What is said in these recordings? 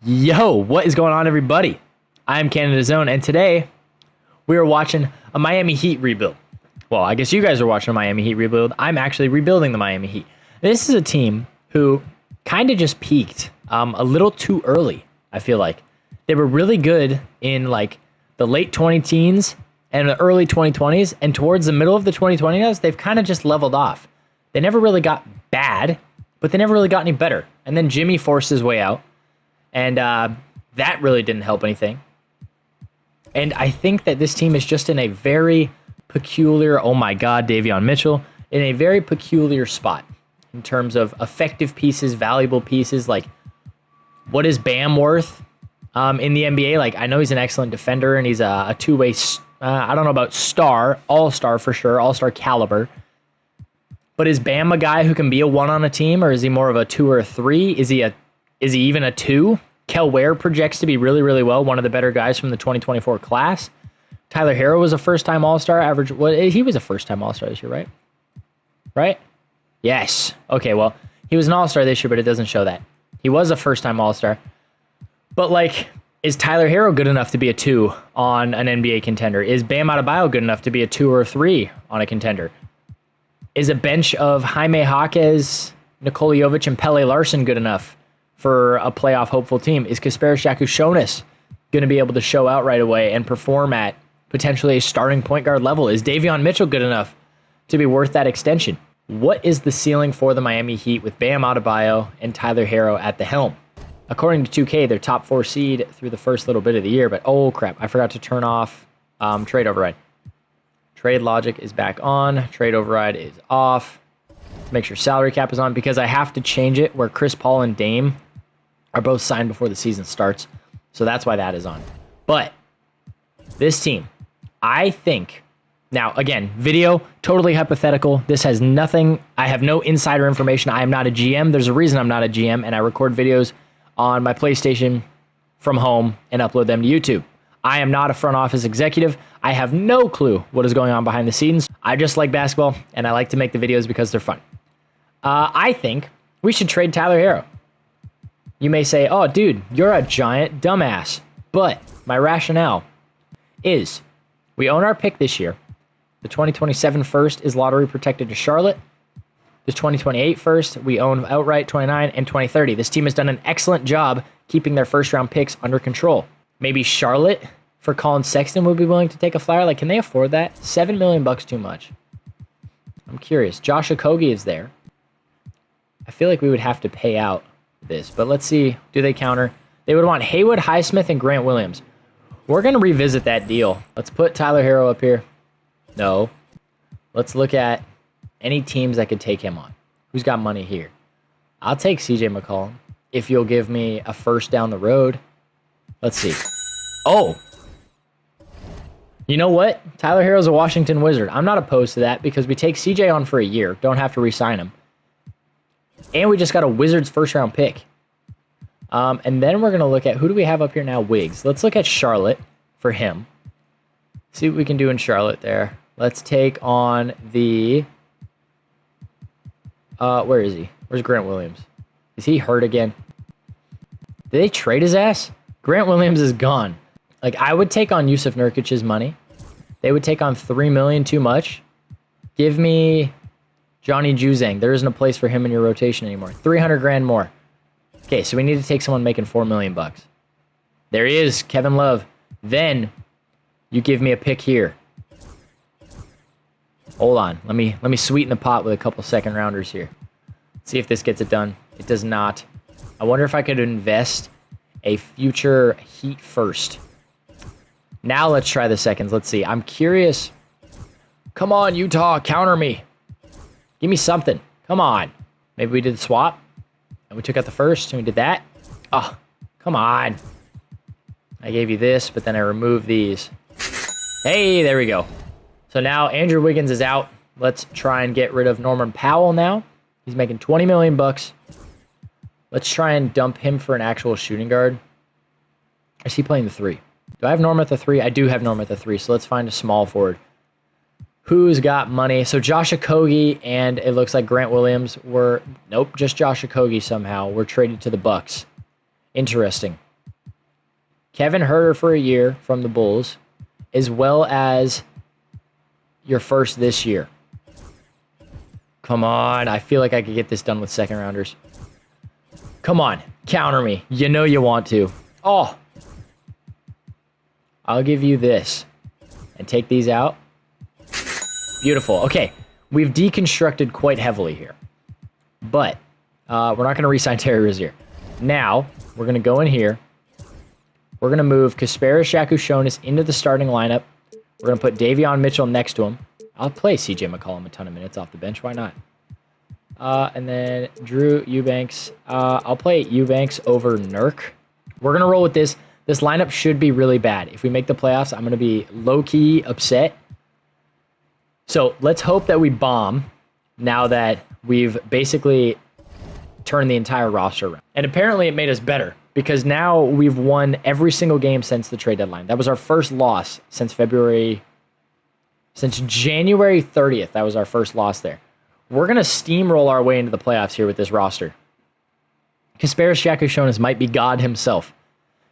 Yo, what is going on, everybody? I'm Canada's Own, and today we are watching a Miami Heat rebuild. Well, I guess you guys are watching a Miami Heat rebuild. I'm actually rebuilding the Miami Heat. This is a team who kind of just peaked a little too early, I feel like. They were really good in like the late 20 teens and the early 2020s, and towards the middle of the 2020s, they've kind of just leveled off. They never really got bad, but they never really got any better. And then Jimmy forced his way out. And that really didn't help anything. And I think that this team is just in a very peculiar, oh my God, Davion Mitchell, in a very peculiar spot in terms of effective pieces, valuable pieces. Like, what is Bam worth in the NBA? Like, I know he's an excellent defender and he's a two-way, I don't know about star, all-star for sure, all-star caliber. But is Bam a guy who can be a one on a team, or is he more of a two or a three? Is he even a two? Kel Ware projects to be really, really well, one of the better guys from the 2024 class. Tyler Herro was a first-time All-Star. He was a first-time All-Star this year, right? Right? Yes. Okay, well, he was an All-Star this year, but it doesn't show that. He was a first-time All-Star. But, like, is Tyler Herro good enough to be a two on an NBA contender? Is Bam Adebayo good enough to be a two or a three on a contender? Is a bench of Jaime Jaquez, Nikola Jovic, and Pele Larson good enough for a playoff hopeful team? Is Kasparas Jakushonis going to be able to show out right away and perform at potentially a starting point guard level? Is Davion Mitchell good enough to be worth that extension? What is the ceiling for the Miami Heat with Bam Adebayo and Tyler Herro at the helm? According to 2K, they're top 4 seed through the first little bit of the year, but oh crap, I forgot to turn off trade override. Trade logic is back on. Trade override is off. Make sure salary cap is on, because I have to change it where Chris Paul and Dame are both signed before the season starts. So that's why that is on. But this team, I think, now again, video, totally hypothetical. This has nothing, I have no insider information. I am not a GM. There's a reason I'm not a GM, and I record videos on my PlayStation from home and upload them to YouTube. I am not a front office executive. I have no clue what is going on behind the scenes. I just like basketball, and I like to make the videos because they're fun. I think we should trade Tyler Herro. You may say, oh, dude, you're a giant dumbass. But my rationale is we own our pick this year. The 2027 first is lottery protected to Charlotte. The 2028 first, we own outright 29 and 2030. This team has done an excellent job keeping their first round picks under control. Maybe Charlotte for Colin Sexton would be willing to take a flyer. Like, can they afford that? $7 million too much. I'm curious. Josh Okogie is there. I feel like we would have to pay out this, but let's see. Do they counter? They would want Haywood, Highsmith, and Grant Williams. We're going to revisit that deal. Let's put Tyler Herro up here. No. Let's look at any teams that could take him on. Who's got money here? I'll take CJ McCollum if you'll give me a first down the road. Let's see. Oh. You know what? Tyler Herro's a Washington Wizard. I'm not opposed to that because we take CJ on for a year. Don't have to re-sign him. And we just got a Wizards first-round pick. And then we're going to look at, who do we have up here now? Wiggs. Let's look at Charlotte for him. See what we can do in Charlotte there. Let's take on the... where is he? Where's Grant Williams? Is he hurt again? Did they trade his ass? Grant Williams is gone. Like, I would take on Yusuf Nurkic's money. They would take on $3 million too much. Give me Johnny Juzang. There isn't a place for him in your rotation anymore. $300,000 more. Okay, so we need to take someone making $4 million. There he is, Kevin Love. Then you give me a pick here. Hold on. Let me sweeten the pot with a couple second rounders here. See if this gets it done. It does not. I wonder if I could invest a future Heat first. Now let's try the seconds. Let's see. I'm curious. Come on, Utah. Counter me. Give me something. Come on. Maybe we did the swap. And we took out the first and we did that. Oh, come on. I gave you this, but then I removed these. Hey, there we go. So now Andrew Wiggins is out. Let's try and get rid of Norman Powell now. He's making $20 million. Let's try and dump him for an actual shooting guard. Is he playing the 3? Do I have Norm at the 3? I do have Norm at the 3, so let's find a small forward. Who's got money? So Josh Okogie and it looks like Grant Williams were... Nope, just Josh Okogie somehow were traded to the Bucks. Interesting. Kevin Herter for a year from the Bulls, as well as your first this year. Come on. I feel like I could get this done with second rounders. Come on. Counter me. You know you want to. Oh. I'll give you this. And take these out. Beautiful. Okay. We've deconstructed quite heavily here. But we're not going to re-sign Terry Rozier. Now, we're going to go in here. We're going to move Kasparis Shakushonis into the starting lineup. We're going to put Davion Mitchell next to him. I'll play CJ McCollum a ton of minutes off the bench. Why not? And then Drew Eubanks. I'll play Eubanks over Nurk. We're going to roll with this. This lineup should be really bad. If we make the playoffs, I'm going to be low-key upset. So let's hope that we bomb now that we've basically turned the entire roster around. And apparently it made us better because now we've won every single game since the trade deadline. That was our first loss since January 30th. That was our first loss there. We're going to steamroll our way into the playoffs here with this roster. Kasparis Shakushonis might be God himself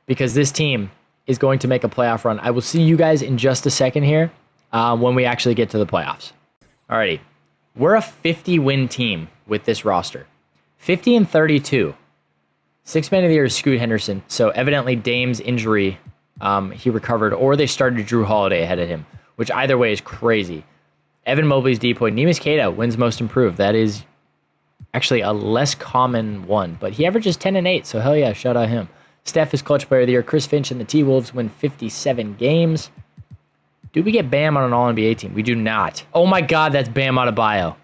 because this team is going to make a playoff run. I will see you guys in just a second here when we actually get to the playoffs. Alrighty. We're a 50-win team with this roster. 50-32. Sixth man of the year is Scoot Henderson. So evidently Dame's injury, he recovered, or they started Drew Holiday ahead of him, which either way is crazy. Evan Mobley's D point. Neemias Queta wins most improved. That is actually a less common one, but he averages 10 and 8, so hell yeah, shout out him. Steph is clutch player of the year. Chris Finch and the T-Wolves win 57 games. Do we get Bam on an All-NBA team? We do not. Oh my God, that's Bam Adebayo.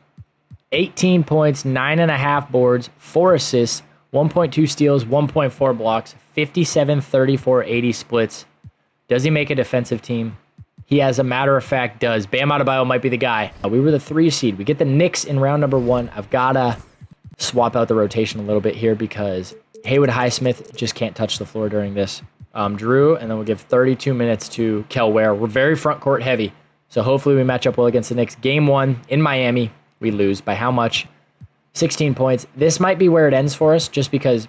18 points, 9.5 boards, 4 assists, 1.2 steals, 1.4 blocks, 57, 34, 80 splits. Does he make a defensive team? He, as a matter of fact, does. Bam Adebayo might be the guy. We were the 3 seed. We get the Knicks in round number 1. I've got to swap out the rotation a little bit here because Haywood Highsmith just can't touch the floor during this. Drew, and then we'll give 32 minutes to Kel Ware. We're very front court heavy, so hopefully we match up well against the Knicks. Game 1 in Miami, we lose. By how much? 16 points. This might be where it ends for us just because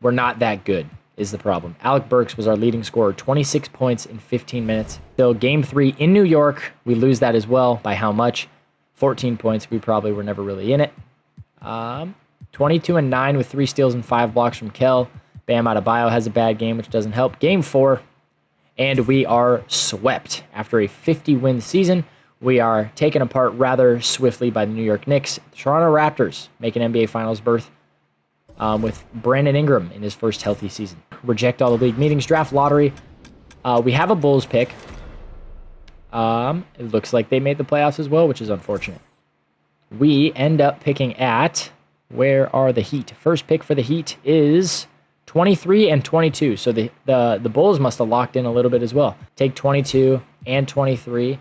we're not that good is the problem. Alec Burks was our leading scorer, 26 points in 15 minutes. So game 3 in New York, we lose that as well. By how much? 14 points. We probably were never really in it. 22 and 9 with 3 steals and 5 blocks from Kel. Bam Adebayo has a bad game, which doesn't help. Game 4, and we are swept. After a 50-win season, we are taken apart rather swiftly by the New York Knicks. The Toronto Raptors make an NBA Finals berth with Brandon Ingram in his first healthy season. Reject all the league meetings. Draft lottery. We have a Bulls pick. It looks like they made the playoffs as well, which is unfortunate. We end up picking at... Where are the Heat? First pick for the Heat is 23 and 22. So the Bulls must have locked in a little bit as well. Take 22 and 23.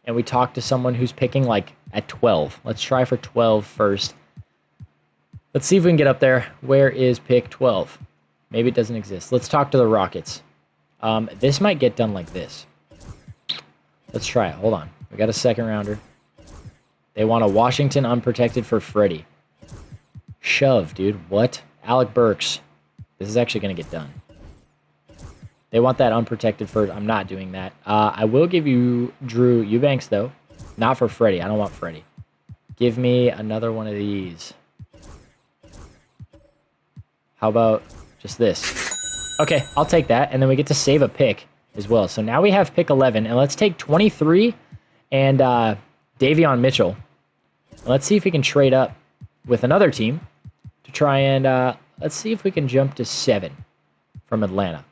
And we talk to someone who's picking like at 12. Let's try for 12 first. Let's see if we can get up there. Where is pick 12? Maybe it doesn't exist. Let's talk to the Rockets. This might get done like this. Let's try it. Hold on. We got a second rounder. They want a Washington unprotected for Freddie. Shove, dude. What? Alec Burks. This is actually going to get done. They want that unprotected first. I'm not doing that. I will give you Drew Eubanks, though. Not for Freddie. I don't want Freddie. Give me another one of these. How about just this? Okay, I'll take that. And then we get to save a pick as well. So now we have pick 11. And let's take 23 and Davion Mitchell. Let's see if we can trade up with another team to try and let's see if we can jump to 7 from Atlanta.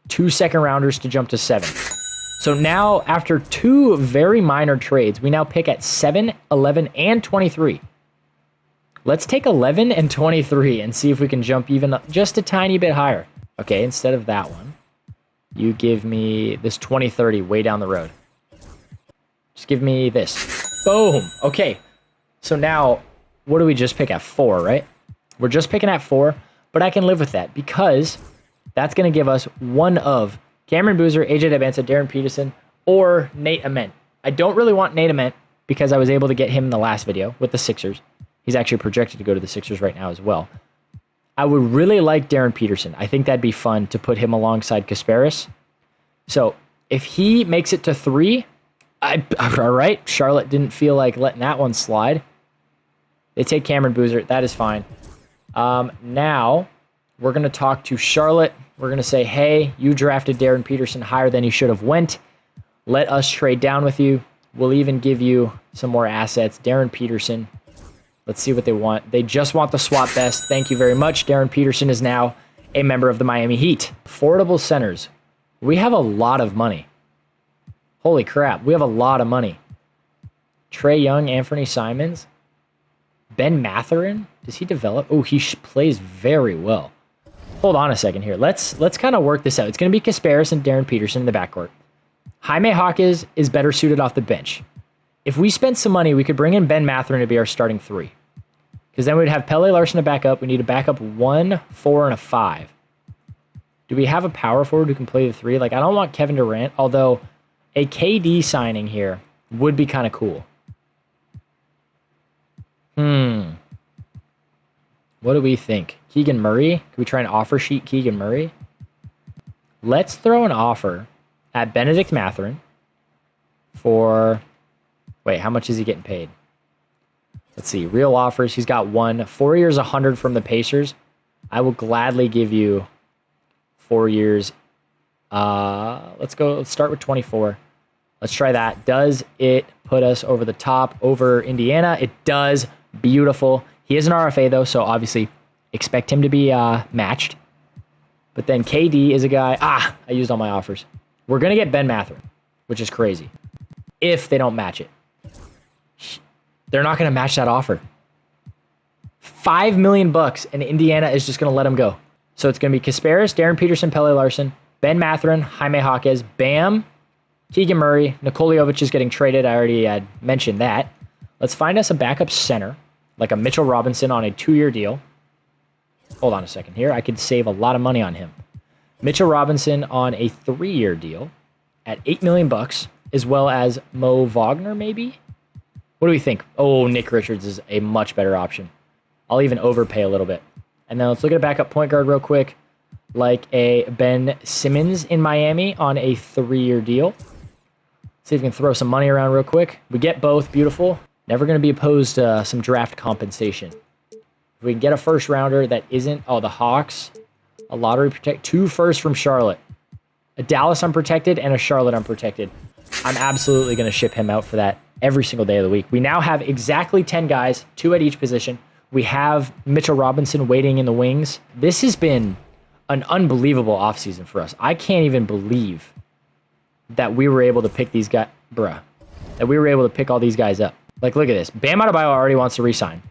2 second rounders to jump to 7. So now, after 2 very minor trades, we now pick at 7, 11, and 23. Let's take 11 and 23 and see if we can jump even just a tiny bit higher. Okay, instead of that one, you give me this 2030 way down the road. Just give me this. Boom. Okay. So now, what do we just pick at 4, right? We're just picking at 4, but I can live with that because that's going to give us one of Cameron Boozer, AJ Dybantsa, Darren Peterson, or Nate Ament. I don't really want Nate Ament because I was able to get him in the last video with the Sixers. He's actually projected to go to the Sixers right now as well. I would really like Darren Peterson. I think that'd be fun to put him alongside Kasparis. So if he makes it to 3, all right. Charlotte didn't feel like letting that one slide. They take Cameron Boozer. That is fine. Now we're going to talk to Charlotte. We're going to say, hey, you drafted Darren Peterson higher than he should have went. Let us trade down with you. We'll even give you some more assets. Darren Peterson. Let's see what they want. They just want the swap best. Thank you very much. Darren Peterson is now a member of the Miami Heat. Affordable centers. We have a lot of money. Holy crap. We have a lot of money. Trae Young, Anthony Simons. Ben Mathurin. Does he develop? Oh, he plays very well. Hold on a second here. Let's kind of work this out. It's going to be Kasparis and Darren Peterson in the backcourt. Jaime Hawkes is better suited off the bench. If we spent some money, we could bring in Ben Mathurin to be our starting 3. Because then we'd have Pelle Larsson to back up. We need a backup 1, 4, and a 5. Do we have a power forward who can play the 3? Like, I don't want Kevin Durant, although a KD signing here would be kind of cool. What do we think? Keegan Murray? Can we try and offer sheet Keegan Murray? Let's throw an offer at Benedict Mathurin for... Wait, how much is he getting paid? Let's see. Real offers. He's got 1. 4 years, 100 from the Pacers. I will gladly give you 4 years. Let's start with 24. Let's try that. Does it put us over the top over Indiana? It does. Beautiful. He is an RFA, though, so obviously expect him to be matched. But then KD is a guy... I used all my offers. We're going to get Ben Mathurin, which is crazy, if they don't match it. They're not going to match that offer. $5 million, and Indiana is just going to let him go. So it's going to be Kasparis, Darren Peterson, Pelle Larsson, Ben Mathurin, Jaime Hawkes, Bam, Keegan Murray. Nikoliovic is getting traded. I already had mentioned that. Let's find us a backup center, like a Mitchell Robinson on a 2-year deal. Hold on a second here. I could save a lot of money on him. Mitchell Robinson on a 3-year deal at $8 million, as well as Mo Wagner, maybe? What do we think? Oh, Nick Richards is a much better option. I'll even overpay a little bit. And then let's look at a backup point guard real quick, like a Ben Simmons in Miami on a 3-year deal. See if we can throw some money around real quick. We get both. Beautiful. Never going to be opposed to some draft compensation. If we can get a first rounder that isn't... Oh, the Hawks. A lottery protect. 2 firsts from Charlotte. A Dallas unprotected and a Charlotte unprotected. I'm absolutely going to ship him out for that every single day of the week. We now have exactly 10 guys, 2 at each position. We have Mitchell Robinson waiting in the wings. This has been an unbelievable offseason for us. I can't even believe that we were able to pick these guys, that we were able to pick all these guys up. Like, look at this. Bam Adebayo already wants to re-sign,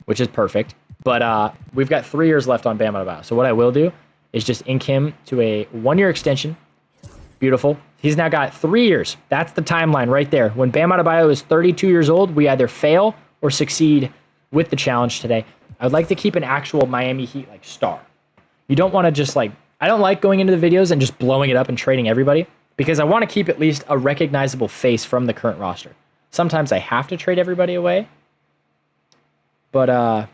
which is perfect. But we've got 3 years left on Bam Adebayo. So what I will do is just ink him to a 1-year extension. Beautiful. He's now got 3 years. That's the timeline right there. When Bam Adebayo is 32 years old, we either fail or succeed with the challenge today. I would like to keep an actual Miami Heat like star. You don't want to just like... I don't like going into the videos and just blowing it up and trading everybody, because I want to keep at least a recognizable face from the current roster. Sometimes I have to trade everybody away. But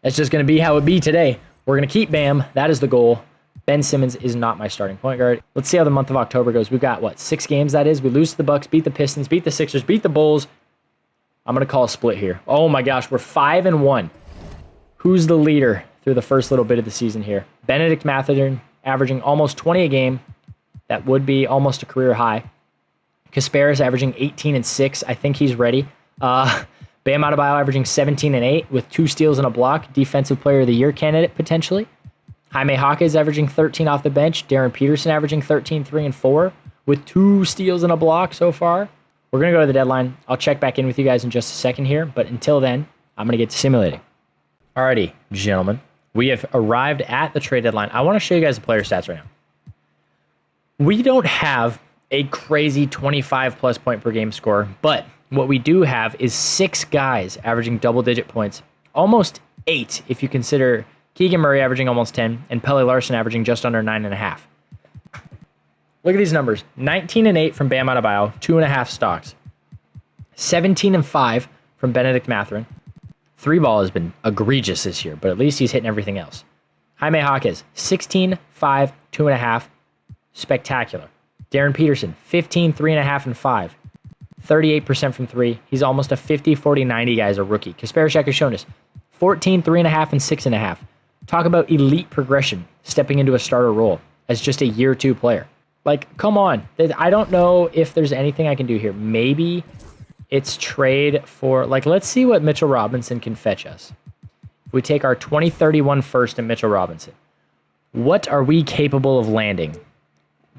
that's just going to be how it be today. We're going to keep Bam. That is the goal. Ben Simmons is not my starting point guard. Let's see how the month of October goes. We've got, 6 games that is? We lose to the Bucks, beat the Pistons, beat the Sixers, beat the Bulls. I'm going to call a split here. Oh my gosh, we're 5-1. Who's the leader through the first little bit of the season here? Benedict Mathurin, averaging almost 20 a game. That would be almost a career high. Kasparis averaging 18 and 6. I think he's ready. Bam Adebayo averaging 17 and 8 with 2 steals and a block. Defensive Player of the Year candidate potentially. Jaime Hawkes averaging 13 off the bench. Darren Peterson averaging 13, 3, and 4 with 2 steals and a block so far. We're going to go to the deadline. I'll check back in with you guys in just a second here, but until then, I'm going to get to simulating. Alrighty, gentlemen. We have arrived at the trade deadline. I want to show you guys the player stats right now. We don't have a crazy 25-plus point per game score, but what we do have is 6 guys averaging double-digit points. Almost 8 if you consider Keegan Murray averaging almost 10 and Pelle Larsson averaging just under 9.5. Look at these numbers. 19 and 8 from Bam Adebayo, 2.5 stocks. 17 and 5 from Benedict Mathurin. Three ball has been egregious this year, but at least he's hitting everything else. Jaime Jaquez, 16, 5, 2.5. Spectacular. Darren Peterson, 15, 3.5, and 5. 38% from three. He's almost a 50, 40, 90 guy as a rookie. Kasparek has shown us 14, 3.5, and 6.5. Talk about elite progression, stepping into a starter role as just a year two player. Like, come on. I don't know if there's anything I can do here. Maybe it's trade for, like, let's see what Mitchell Robinson can fetch us. If we take our 2031 first and Mitchell Robinson, what are we capable of landing?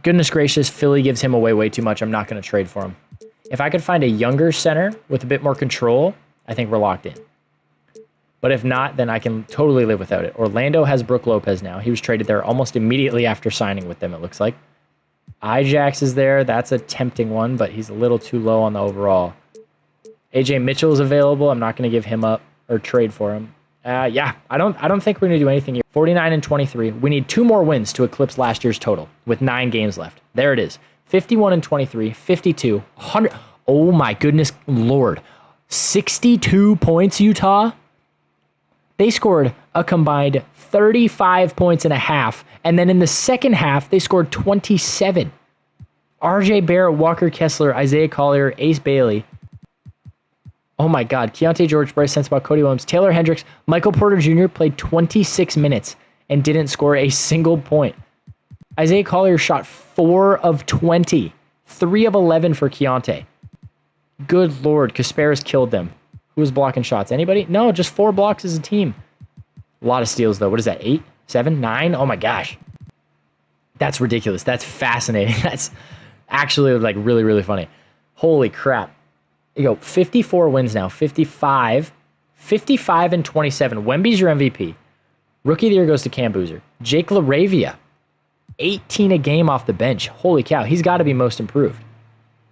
Goodness gracious, Philly gives him away way too much. I'm not going to trade for him. If I could find a younger center with a bit more control, I think we're locked in. But if not, then I can totally live without it. Orlando has Brook Lopez now. He was traded there almost immediately after signing with them, it looks like. Ajax is there. That's a tempting one, but he's a little too low on the overall. AJ Mitchell is available. I'm not going to give him up or trade for him. Yeah, I don't think we're going to do anything here. 49 and 23. We need 2 more wins to eclipse last year's total with 9 games left. There it is. 51 and 23, 52, 100. Oh my goodness Lord. 62 points, Utah. They scored a combined 35 points and a half. And then in the second half, they scored 27. RJ Barrett, Walker Kessler, Isaiah Collier, Ace Bailey. Oh my God. Keontae George, Bryce Sensabaugh, Cody Williams, Taylor Hendricks, Michael Porter Jr. played 26 minutes and didn't score a single point. Isaiah Collier shot 4 of 20, 3 of 11 for Keontae. Good Lord, Kasparek killed them. Who was blocking shots? Anybody? No, just 4 blocks as a team. A lot of steals, though. What is that, 8, 7, 9? Oh my gosh. That's ridiculous. That's fascinating. That's actually like really, really funny. Holy crap. You go 54 wins now, 55 and 27. Wemby's your MVP. Rookie of the year goes to Cam Boozer. Jake LaRavia, 18 a game off the bench. Holy cow, he's got to be most improved.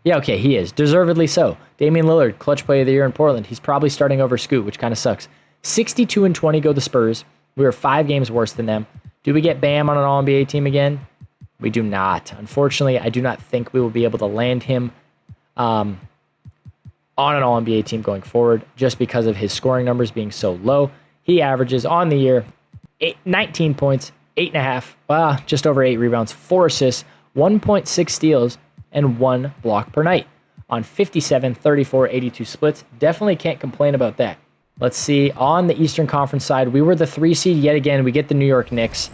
Yeah, okay, he is. Deservedly so. Damian Lillard, clutch play of the year in Portland. He's probably starting over Scoot, which kind of sucks. 62 and 20 go the Spurs. We were 5 games worse than them. Do we get Bam on an All-NBA team again? We do not. Unfortunately, I do not think we will be able to land him on an All-NBA team going forward just because of his scoring numbers being so low. He averages on the year 19 points, 8.5, just over 8 rebounds, 4 assists, 1.6 steals, and 1 block per night on 57, 34, 82 splits. Definitely can't complain about that. Let's see. On the Eastern Conference side, we were the 3 seed yet again. We get the New York Knicks.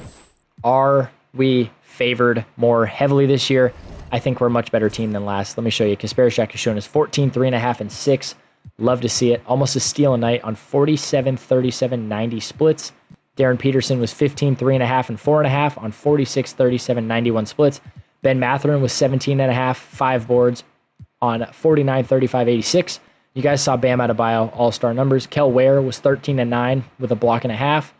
Are we favored more heavily this year? I think we're a much better team than last. Let me show you. Kasparek has shown us 14, 3.5, and 6. Love to see it. Almost a steal a night on 47, 37, 90 splits. Darren Peterson was 15, 3.5, and 4.5 on 46, 37, 91 splits. Ben Mathurin was 17.5, 5 boards on 49, 35, 86. You guys saw Bam Adebayo, all-star numbers. Kel Ware was 13 and 9 with a block and a half.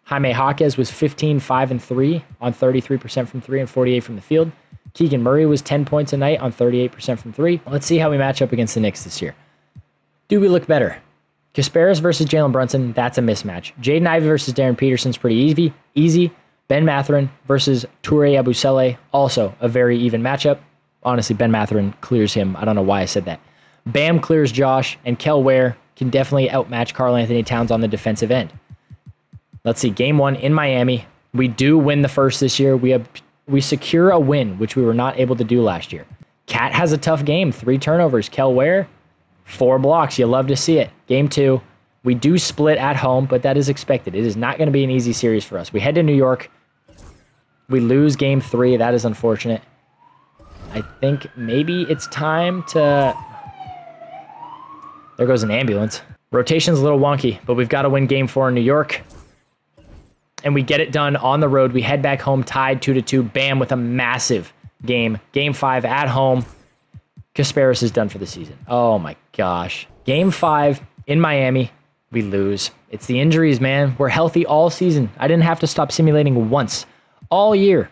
Jaime Jaquez was 15, 5, and 3 on 33% from 3 and 48 from the field. Keegan Murray was 10 points a night on 38% from 3. Let's see how we match up against the Knicks this year. Do we look better? Kasparek versus Jalen Brunson, that's a mismatch. Jaden Ivey versus Darren Peterson's pretty easy. Ben Mathurin versus Toure Abusele, also a very even matchup. Honestly, Ben Mathurin clears him. I don't know why I said that. Bam clears Josh, and Kel Ware can definitely outmatch Karl Anthony Towns on the defensive end. Let's see, game 1 in Miami. We do win the first this year. We secure a win, which we were not able to do last year. Cat has a tough game, 3 turnovers. Kel Ware, 4 blocks. You love to see it. Game 2, we do split at home, but that is expected. It is not going to be an easy series for us. We head to New York. We lose game 3. That is unfortunate. I think maybe it's time to... There goes an ambulance. Rotation's a little wonky, but we've got to win game 4 in New York. And we get it done on the road. We head back home tied 2-2. Bam with a massive game. Game 5 at home. Kasparek is done for the season. Oh my gosh. Game 5 in Miami. We lose. It's the injuries, man. We're healthy all season. I didn't have to stop simulating once. All year.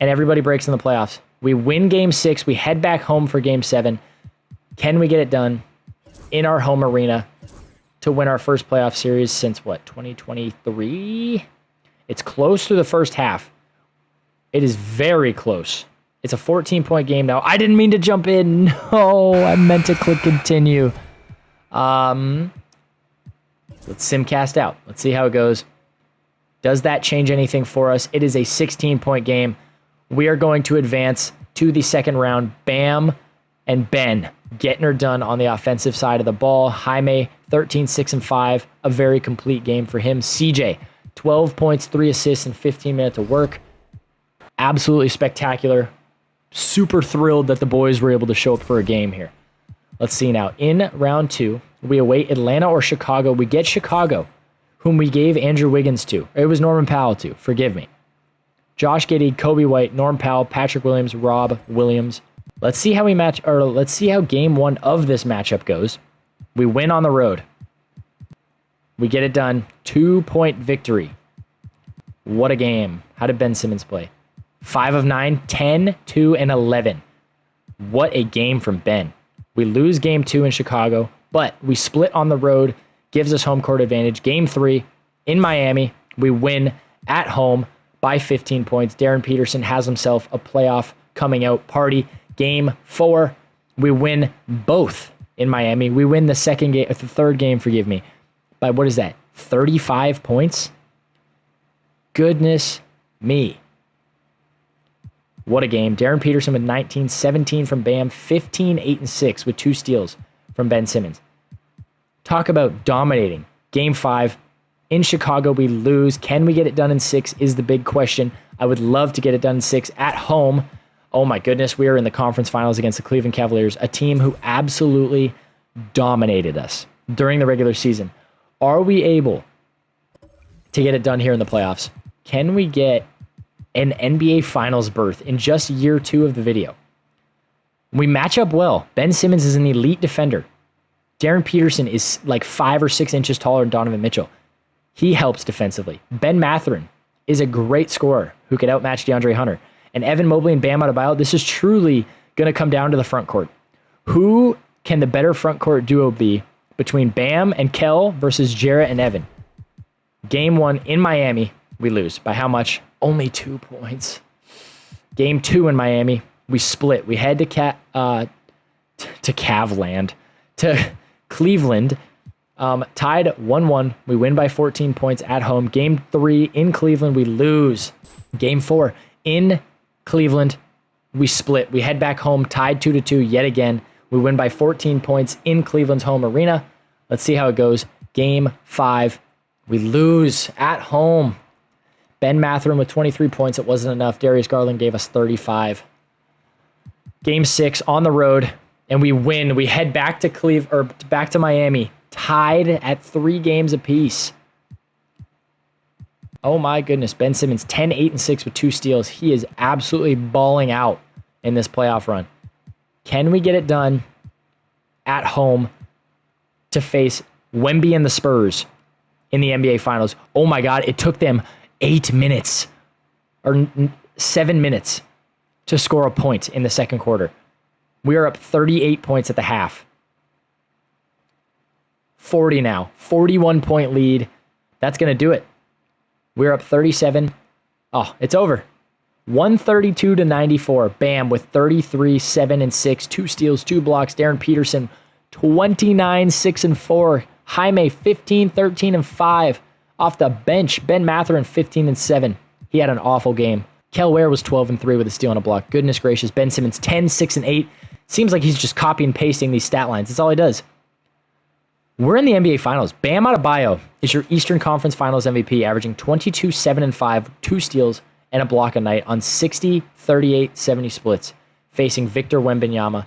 And everybody breaks in the playoffs. We win game 6. We head back home for game 7. Can we get it done in our home arena to win our first playoff series since, 2023? It's close to the first half. It is very close. It's a 14-point game now. I didn't mean to jump in. No, I meant to click continue. Let's simcast out. Let's see how it goes. Does that change anything for us? It is a 16-point game. We are going to advance to the second round. Bam and Ben getting her done on the offensive side of the ball. Jaime, 13, 6, and 5. A very complete game for him. CJ, 12 points, 3 assists, and 15 minutes of work. Absolutely spectacular. Super thrilled that the boys were able to show up for a game here. Let's see now. In round 2, we await Atlanta or Chicago. We get Chicago, whom we gave Andrew Wiggins to. It was Norman Powell to. Forgive me. Josh Giddey, Kobe White, Norm Powell, Patrick Williams, Rob Williams. Let's see how let's see how game 1 of this matchup goes. We win on the road. We get it done. 2-point victory. What a game. How did Ben Simmons play? 5 of 9, 10, 2, and 11. What a game from Ben. We lose game 2 in Chicago, but we split on the road, gives us home court advantage. Game 3 in Miami, we win at home by 15 points. Darren Peterson has himself a playoff coming out party. Game 4, we win both in Miami. We win the third game, forgive me, by what is that? 35 points? Goodness me. What a game. Darren Peterson with 19, 17 from Bam, 15, 8, and 6 with 2 steals from Ben Simmons. Talk about dominating. Game 5 in Chicago, we lose. Can we get it done in 6 is the big question. I would love to get it done in 6 at home. Oh my goodness, we are in the conference finals against the Cleveland Cavaliers, a team who absolutely dominated us during the regular season. Are we able to get it done here in the playoffs? Can we get an NBA Finals berth in just year 2 of the video? We match up well. Ben Simmons is an elite defender. Darren Peterson is like 5 or 6 inches taller than Donovan Mitchell. He helps defensively. Ben Mathurin is a great scorer who could outmatch DeAndre Hunter. And Evan Mobley and Bam Adebayo, this is truly going to come down to the front court. Who can the better front court duo be between Bam and Kel versus Jarrett and Evan? Game 1 in Miami, we lose. By how much? Only 2 points. Game 2 in Miami, we split. We head to Cavland, to Cleveland, tied 1-1. We win by 14 points at home. Game 3 in Cleveland, we lose. Game 4 in Cleveland, we split. We head back home, tied 2-2 yet again. We win by 14 points in Cleveland's home arena. Let's see how it goes. Game 5, we lose at home. Ben Mathurin with 23 points. It wasn't enough. Darius Garland gave us 35. Game 6 on the road, and we win. We head back to back to Miami, tied at 3 games apiece. Oh my goodness. Ben Simmons, 10, 8, and 6 with 2 steals. He is absolutely balling out in this playoff run. Can we get it done at home to face Wemby and the Spurs in the NBA Finals? Oh my God, it took them 8 minutes or 7 minutes to score a point in the second quarter. We are up 38 points at the half. 40 now. 41-point lead. That's going to do it. We're up 37. Oh, it's over. 132-94. Bam with 33, 7, and 6. 2 steals, 2 blocks. Darren Peterson, 29, 6, and 4. Jaime, 15, 13, and 5. Off the bench, Ben Mathurin, 15, and 7. He had an awful game. Kel Ware was 12 and 3 with a steal and a block. Goodness gracious. Ben Simmons, 10, 6, and 8. Seems like he's just copy and pasting these stat lines. That's all he does. We're in the NBA Finals. Bam Adebayo is your Eastern Conference Finals MVP, averaging 22, 7, and 5, 2 steals, and a block a night on 60, 38, 70 splits, facing Victor Wembanyama.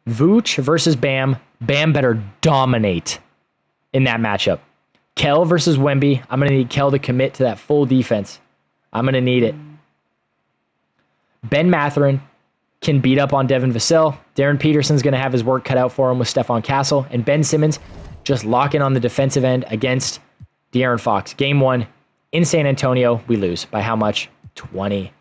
Vooch versus Bam. Bam better dominate in that matchup. Kel versus Wemby. I'm going to need Kel to commit to that full defense. I'm going to need it. Ben Mathurin can beat up on Devin Vassell. Darren Peterson's going to have his work cut out for him with Stephon Castle. And Ben Simmons just locking on the defensive end against De'Aaron Fox. Game 1 in San Antonio, we lose. By how much? 20.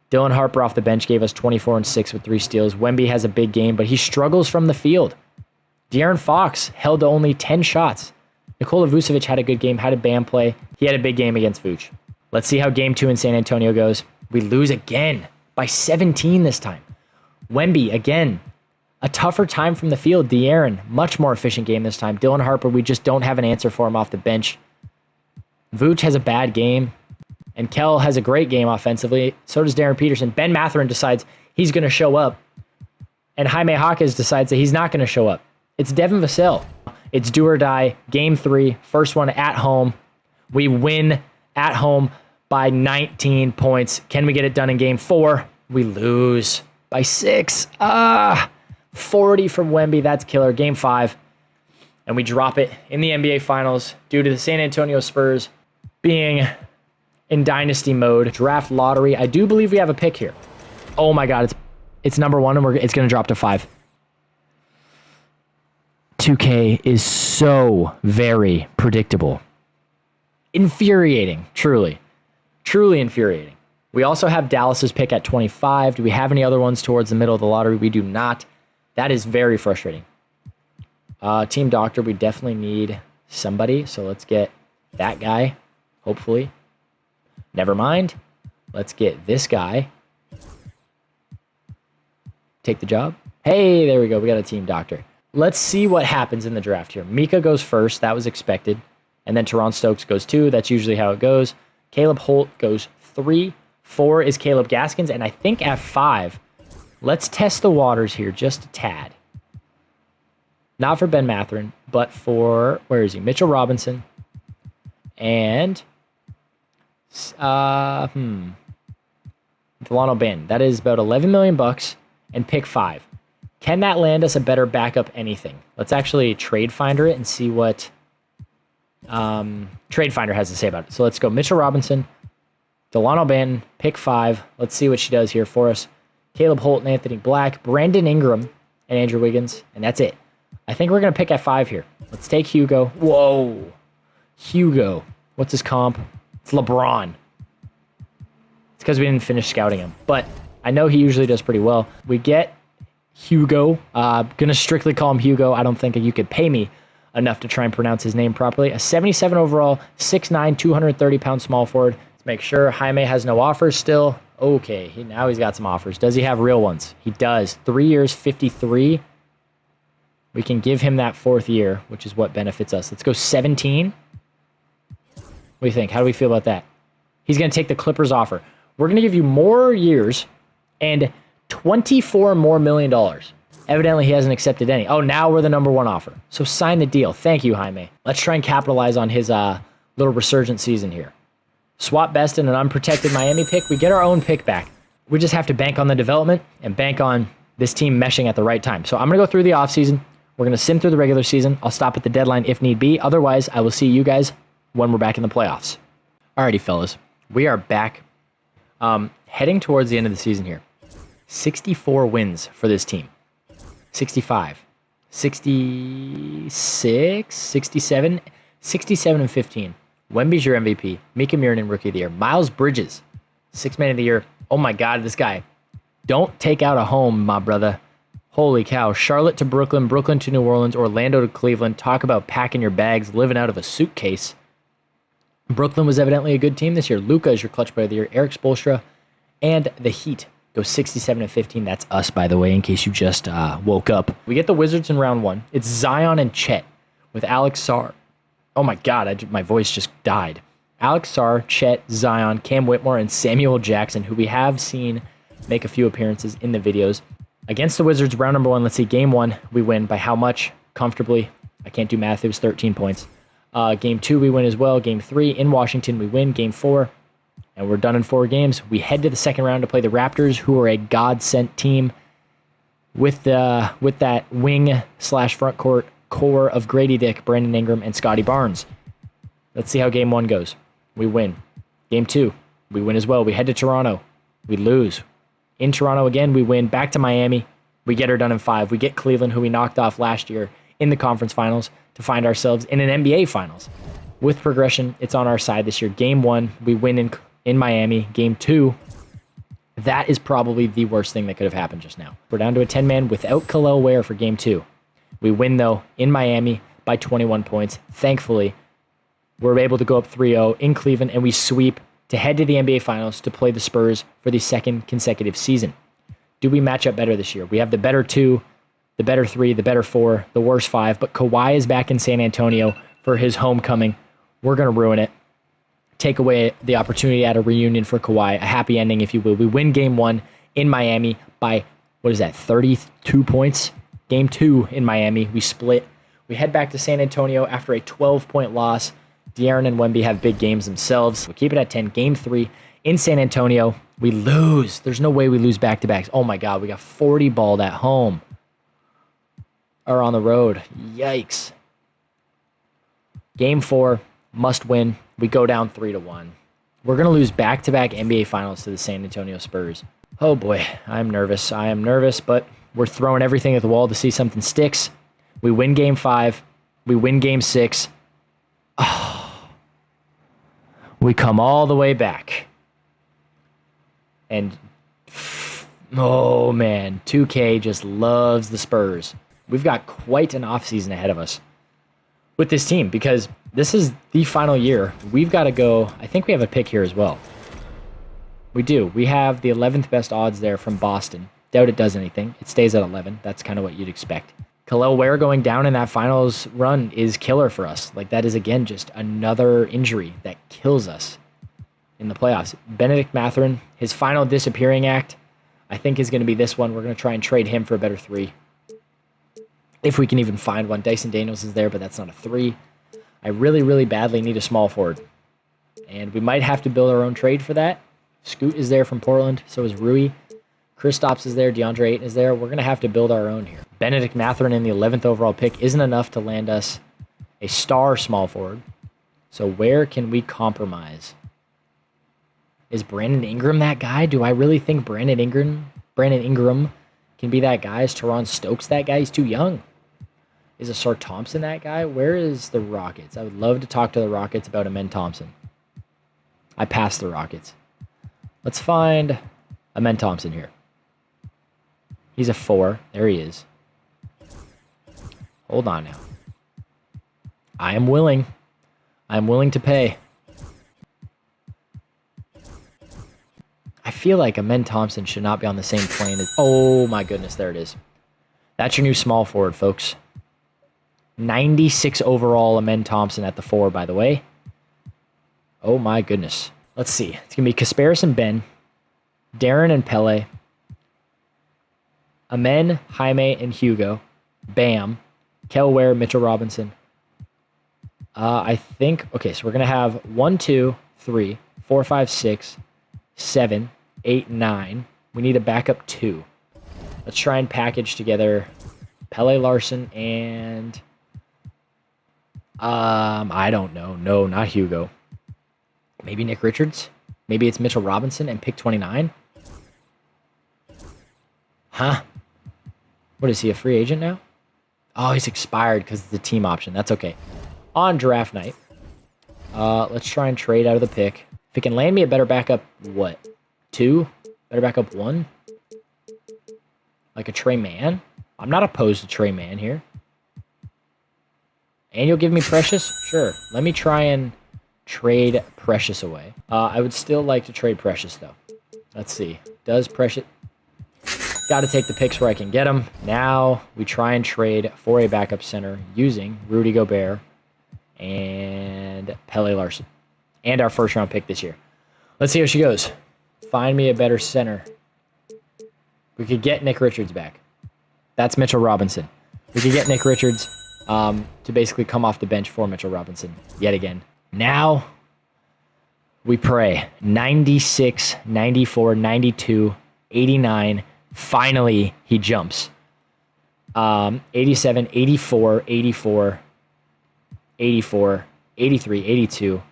Dylan Harper off the bench gave us 24 and 6 with 3 steals. Wemby has a big game, but he struggles from the field. De'Aaron Fox held to only 10 shots. Nikola Vucevic had a good game. How did Bam play? He had a big game against Vooch. Let's see how game 2 in San Antonio goes. We lose again by 17 this time. Wemby, again, A tougher time from the field. De'Aaron, much more efficient game this time. Dylan Harper, we just don't have an answer for him off the bench. Vooch has a bad game. And Kell has a great game offensively. So does Darren Peterson. Ben Mathurin decides he's going to show up. And Jaime Jaquez decides that he's not going to show up. It's Devin Vassell. It's do or die. Game 3. First one at home. We win at home by 19 points. Can we get it done in game 4? We lose by 6. 40 from Wemby. That's killer. Game 5. And we drop it in the NBA Finals due to the San Antonio Spurs being in dynasty mode. Draft lottery. I do believe we have a pick here. Oh my God. It's number 1 and it's going to drop to 5. 2K is so very predictable. Infuriating. Truly. Truly infuriating. We also have Dallas's pick at 25. Do we have any other ones towards the middle of the lottery? We do not. That is very frustrating. Team Doctor, we definitely need somebody. So let's get that guy, hopefully. Never mind. Let's get this guy. Take the job. Hey, there we go. We got a Team Doctor. Let's see what happens in the draft here. Mika goes first. That was expected. And then Teron Stokes goes 2. That's usually how it goes. Caleb Holt goes 3. 4 is Caleb Gaskins. And I think at 5, let's test the waters here just a tad. Not for Ben Mathurin, but for, where is he? Mitchell Robinson. And, Delano Banton. That is about $11 million and pick 5. Can that land us a better backup anything? Let's actually trade finder it and see what trade finder has to say about it. So let's go Mitchell Robinson, Delano Banton, pick 5. Let's see what she does here for us. Caleb Holt and Anthony Black, Brandon Ingram, and Andrew Wiggins, and that's it. I think we're going to pick at 5 here. Let's take Hugo. Whoa. Hugo. What's his comp? It's LeBron. It's because we didn't finish scouting him. But I know he usually does pretty well. We get Hugo. Going to strictly call him Hugo. I don't think you could pay me enough to try and pronounce his name properly. A 77 overall, 6'9", 230-pound small forward. Let's make sure Jaime has no offers still. Okay, now he's got some offers. Does he have real ones? He does. 3 years, 53. We can give him that 4th year, which is what benefits us. Let's go 17. What do you think? How do we feel about that? He's going to take the Clippers offer. We're going to give you more years and $24 more million. Evidently, he hasn't accepted any. Oh, now we're the number 1 offer. So sign the deal. Thank you, Jaime. Let's try and capitalize on his little resurgent season here. Swap best in an unprotected Miami pick. We get our own pick back. We just have to bank on the development and bank on this team meshing at the right time. So I'm going to go through the offseason. We're going to sim through the regular season. I'll stop at the deadline if need be. Otherwise, I will see you guys when we're back in the playoffs. Alrighty, fellas. We are back heading towards the end of the season here. 64 wins for this team. 65. 66, 67, 67 and 15. Wemby's your MVP. Mika Mirren, Rookie of the Year. Miles Bridges, 6th Man of the Year. Oh my God, this guy. Don't take out a home, my brother. Holy cow. Charlotte to Brooklyn, Brooklyn to New Orleans, Orlando to Cleveland. Talk about packing your bags, living out of a suitcase. Brooklyn was evidently a good team this year. Luka is your Clutch Player of the Year. Eric Spoelstra and the Heat go 67 and 15. That's us, by the way, in case you just woke up. We get the Wizards in round 1. It's Zion and Chet with Alex Sarr. Oh my God, my voice just died. Alex Sarr, Chet, Zion, Cam Whitmore, and Samuel Jackson, who we have seen make a few appearances in the videos. Against the Wizards, round number 1, let's see, game 1, we win by how much? Comfortably. I can't do math, it was 13 points. Game 2, we win as well. Game 3, in Washington, we win. Game 4, and we're done in 4 games. We head to the second round to play the Raptors, who are a God-sent team with that wing/front court core of Grady Dick, Brandon Ingram, and Scotty Barnes. Let's see how game 1 goes. We win. Game 2, we win as well. We head to Toronto. We lose. In Toronto again, we win. Back to Miami. We get her done in 5. We get Cleveland, who we knocked off last year in the conference finals, to find ourselves in an NBA finals. With progression, it's on our side this year. Game 1, we win in Miami. Game 2, that is probably the worst thing that could have happened just now. We're down to a 10-man without Khalil Ware for game 2. We win, though, in Miami by 21 points. Thankfully, we're able to go up 3-0 in Cleveland, and we sweep to head to the NBA Finals to play the Spurs for the 2nd consecutive season. Do we match up better this year? We have the better 2. the better 3, the better 4, the worst 5. But Kawhi is back in San Antonio for his homecoming. We're going to ruin it. Take away the opportunity at a reunion for Kawhi, a happy ending, if you will. We win game 1 in Miami by, 32 points? Game 2 in Miami. We split. We head back to San Antonio after a 12-point loss. De'Aaron and Wemby have big games themselves. We keep it at 10. Game 3 in San Antonio. We lose. There's no way we lose back-to-backs. Oh, my God. We got 40 balled at home. Or on the road. Yikes. Game 4, must win. We go down 3-1. We're going to lose back-to-back NBA Finals to the San Antonio Spurs. Oh, boy. I'm nervous. I am nervous, but we're throwing everything at the wall to see something sticks. We win Game 5. We win Game 6. Oh. We come all the way back. And, oh, man. 2K just loves the Spurs. We've got quite an offseason ahead of us with this team because this is the final year. We've got to go. I think we have a pick here as well. We do. We have the 11th best odds there from Boston. Doubt it does anything. It stays at 11. That's kind of what you'd expect. Khalil Ware going down in that finals run is killer for us. Like, that is, again, just another injury that kills us in the playoffs. Benedict Mathurin, his final disappearing act, I think is going to be this one. We're going to try and trade him for a better 3. If we can even find one. Dyson Daniels is there, but that's not a 3. I really, really badly need a small forward. And we might have to build our own trade for that. Scoot is there from Portland. So is Rui. Kristaps is there. DeAndre Ayton is there. We're going to have to build our own here. Benedict Mathurin in the 11th overall pick isn't enough to land us a star small forward. So where can we compromise? Is Brandon Ingram that guy? Do I really think Brandon Ingram can be that guy? Is Teron Stokes that guy? He's too young. Is Asar Thompson that guy? Where is the Rockets? I would love to talk to the Rockets about Amen Thompson. I passed the Rockets. Let's find Amen Thompson here. He's a 4. There he is. Hold on now. I am willing. I'm willing to pay. I feel like Amen Thompson should not be on the same plane as... Oh my goodness, there it is. That's your new small forward, folks. 96 overall Amen Thompson at the 4, by the way. Oh my goodness. Let's see. It's going to be Kasparis and Ben, Darren and Pele, Amen, Jaime, and Hugo, Bam, Kel Ware, Mitchell Robinson. I think... Okay, so we're going to have 1, 2, 3, 4, 5, 6, 7, 8, 9. We need a backup 2. Let's try and package together Pele Larson and... I don't know. No, not Hugo. Maybe Nick Richards? Maybe it's Mitchell Robinson and pick 29? Huh? What is he, a free agent now? Oh, he's expired because it's a team option. That's okay. On draft night, let's try and trade out of the pick. If it can land me a better backup, what? 2? Better backup 1? Like a Trey Mann? I'm not opposed to Trey Mann here. And you'll give me Precious? Sure. Let me try and trade Precious away. I would still like to trade Precious, though. Let's see. Does Precious... Got to take the picks where I can get them. Now we try and trade for a backup center using Rudy Gobert and Pele Larson. And our first-round pick this year. Let's see how she goes. Find me a better center. We could get Nick Richards back. That's Mitchell Robinson. We could get Nick Richards to basically come off the bench for Mitchell Robinson yet again. Now we pray. 96, 94, 92, 89. Finally, he jumps. 87, 84, 84, 84, 83, 82.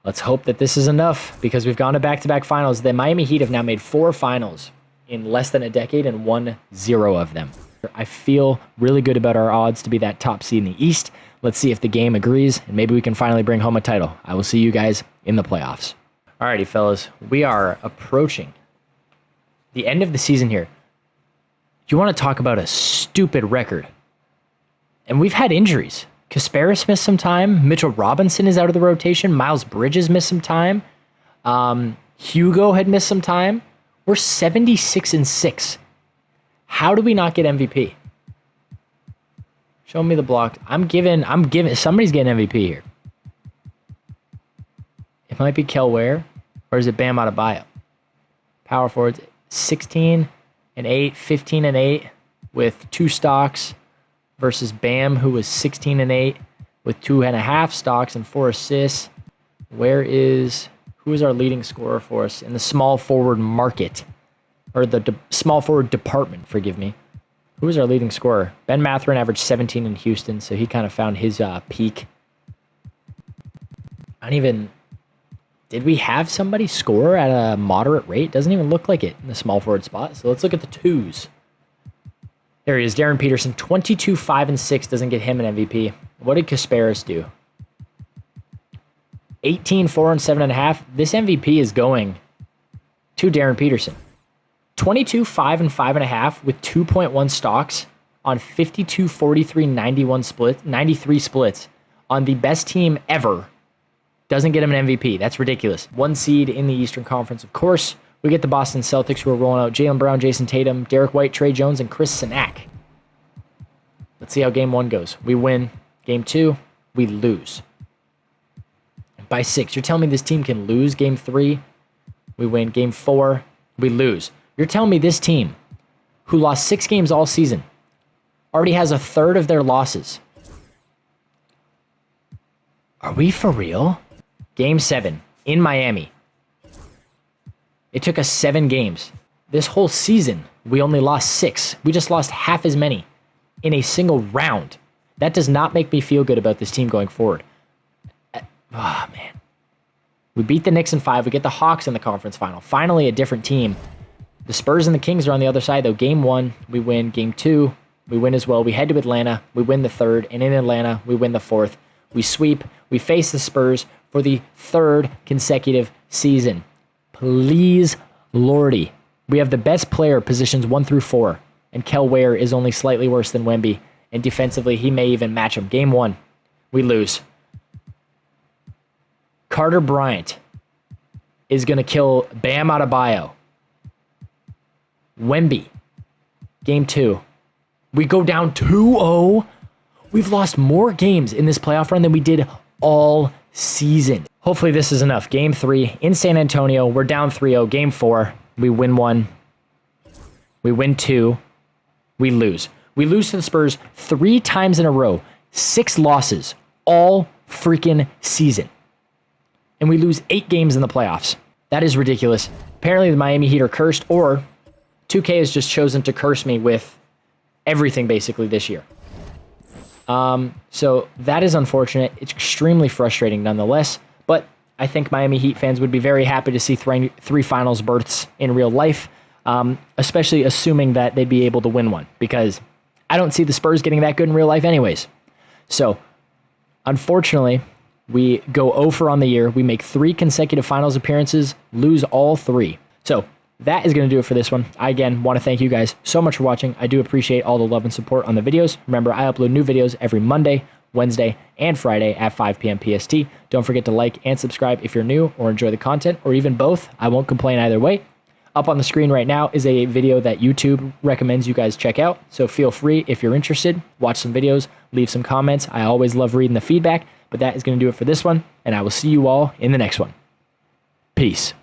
Let's hope that this is enough because we've gone to back-to-back finals. The Miami Heat have now made 4 finals in less than a decade and won 0 of them. I feel really good about our odds to be that top seed in the East. Let's see if the game agrees, and maybe we can finally bring home a title. I will see you guys in the playoffs. Alrighty, fellas. We are approaching the end of the season here. You want to talk about a stupid record? And we've had injuries. Kasparis missed some time. Mitchell Robinson is out of the rotation. Miles Bridges missed some time. Hugo had missed some time. We're 76-6. How do we not get MVP? Show me the block. I'm giving, somebody's getting MVP here. It might be Kel Ware, or is it Bam Adebayo? Power forwards, 16 and 8, 15 and 8 with 2 stocks versus Bam, who was 16 and 8 with 2.5 stocks and 4 assists. Who is our leading scorer for us in the small forward market, or the small forward department, forgive me. Who is our leading scorer? Ben Mathurin averaged 17 in Houston, so he kind of found his peak. Did we have somebody score at a moderate rate? Doesn't even look like it in the small forward spot. So let's look at the 2s. There he is, Darren Peterson, 22, 5, and 6 doesn't get him an MVP. What did Kasparis do? 18, 4, and 7.5. This MVP is going to Darren Peterson. 22, 5, and 5.5 with 2.1 stocks on 52, 43, 93 splits on the best team ever. Doesn't get him an MVP. That's ridiculous. 1 seed in the Eastern Conference, of course. We get the Boston Celtics, who are rolling out Jaylen Brown, Jason Tatum, Derek White, Trey Jones, and Chris Sinak. Let's see how game 1 goes. We win. Game 2, we lose. By 6. You're telling me this team can lose game 3? We win. Game 4, we lose. You're telling me this team, who lost 6 games all season, already has a third of their losses. Are we for real? Game 7 in Miami. It took us 7 games. This whole season, we only lost 6. We just lost half as many in a single round. That does not make me feel good about this team going forward. Oh, man. We beat the Knicks in 5. We get the Hawks in the conference final. Finally, a different team. The Spurs and the Kings are on the other side, though. Game 1, we win. Game 2, we win as well. We head to Atlanta. We win the 3rd. And in Atlanta, we win the 4th. We sweep. We face the Spurs for the 3rd consecutive season. Please, Lordy. We have the best player positions 1 through 4. And Kel Ware is only slightly worse than Wemby. And defensively, he may even match him. Game 1, we lose. Carter Bryant is going to kill Bam Adebayo. Wemby. Game 2. We go down 2-0. We've lost more games in this playoff run than we did all season. Hopefully this is enough. Game 3 in San Antonio. We're down 3-0. Game 4. We win 1. We win 2. We lose. We lose to the Spurs 3 times in a row. 6 losses all freaking season. And we lose 8 games in the playoffs. That is ridiculous. Apparently the Miami Heat are cursed, or 2K has just chosen to curse me with everything basically this year. So that is unfortunate. It's extremely frustrating nonetheless, but I think Miami Heat fans would be very happy to see 3 finals berths in real life, especially assuming that they'd be able to win one, because I don't see the Spurs getting that good in real life anyways. So unfortunately, we go 0 on the year. We make 3 consecutive finals appearances, lose all 3. So that is going to do it for this one. I, again, want to thank you guys so much for watching. I do appreciate all the love and support on the videos. Remember, I upload new videos every Monday, Wednesday, and Friday at 5 p.m. PST. Don't forget to like and subscribe if you're new or enjoy the content, or even both. I won't complain either way. Up on the screen right now is a video that YouTube recommends you guys check out. So feel free, if you're interested, watch some videos, leave some comments. I always love reading the feedback, but that is going to do it for this one, and I will see you all in the next one. Peace.